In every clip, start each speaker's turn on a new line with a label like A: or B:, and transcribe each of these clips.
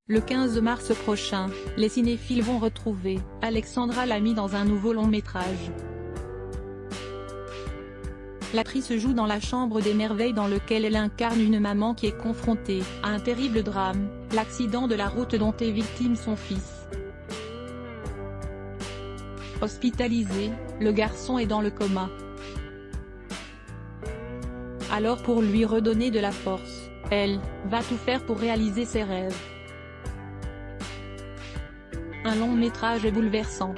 A: Le 15 mars prochain, les cinéphiles vont retrouver Alexandra Lamy dans un nouveau long-métrage. L'actrice joue dans La Chambre des merveilles dans lequel elle incarne une maman qui est confrontée à un terrible drame, l'accident de la route dont est victime son fils. Hospitalisé, le garçon est dans le coma. Alors pour lui redonner de la force, elle va tout faire pour réaliser ses rêves. Un long-métrage bouleversant.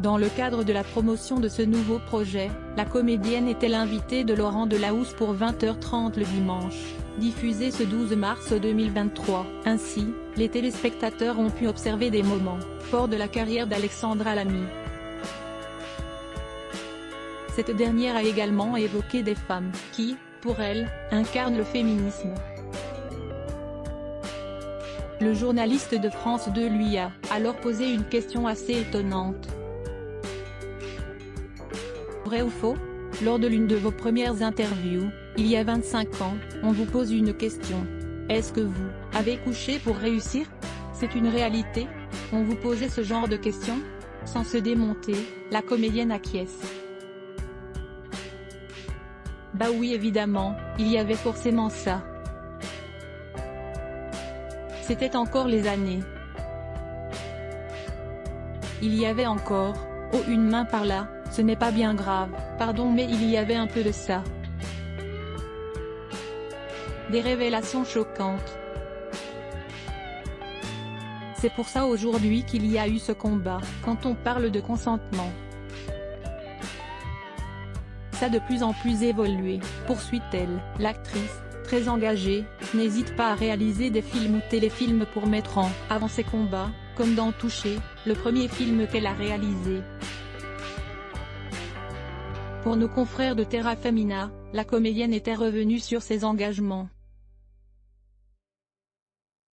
A: Dans le cadre de la promotion de ce nouveau projet, la comédienne était l'invitée de Laurent Delahousse pour 20h30 le dimanche, diffusé ce 12 mars 2023. Ainsi, les téléspectateurs ont pu observer des moments forts de la carrière d'Alexandra Lamy. Cette dernière a également évoqué des femmes qui, pour elle, incarnent le féminisme. Le journaliste de France 2 lui a alors posé une question assez étonnante. Vrai ou faux? Lors de l'une de vos premières interviews, il y a 25 ans, on vous pose une question. Est-ce que vous avez couché pour réussir? C'est une réalité? On vous posait ce genre de questions? Sans se démonter, la comédienne acquiesce. Bah oui évidemment, il y avait forcément ça. C'était encore les années. Il y avait encore, oh une main par là, ce n'est pas bien grave, pardon mais il y avait un peu de ça. Des révélations choquantes. C'est pour ça aujourd'hui qu'il y a eu ce combat, quand on parle de consentement. Ça a de plus en plus évolué, poursuit-elle. L'actrice, très engagée, n'hésite pas à réaliser des films ou téléfilms pour mettre en avant ses combats, comme dans Touché, le premier film qu'elle a réalisé. Pour nos confrères de Terra Femina, la comédienne était revenue sur ses engagements.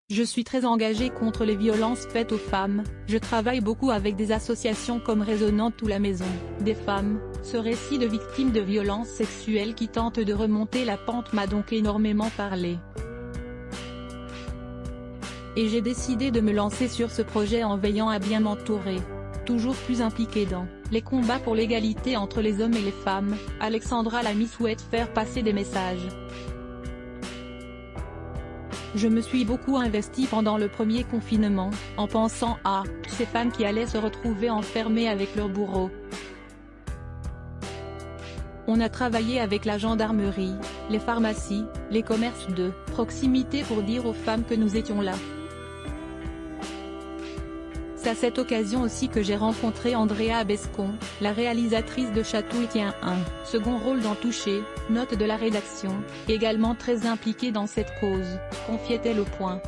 A: Je suis très engagée contre les violences faites aux femmes, je travaille beaucoup avec des associations comme Résonante ou La Maison des femmes. Ce récit de victimes de violences sexuelles qui tentent de remonter la pente m'a donc énormément parlé. Et j'ai décidé de me lancer sur ce projet en veillant à bien m'entourer. Toujours plus impliquée dans les combats pour l'égalité entre les hommes et les femmes, Alexandra Lamy souhaite faire passer des messages. Je me suis beaucoup investie pendant le premier confinement, en pensant à ces femmes qui allaient se retrouver enfermées avec leurs bourreaux. On a travaillé avec la gendarmerie, les pharmacies, les commerces de proximité pour dire aux femmes que nous étions là. C'est à cette occasion aussi que j'ai rencontré Andrea Abescon, la réalisatrice de Chatouille tient un second rôle dans Touché, note de la rédaction, également très impliquée dans cette cause, confiait-elle au Point.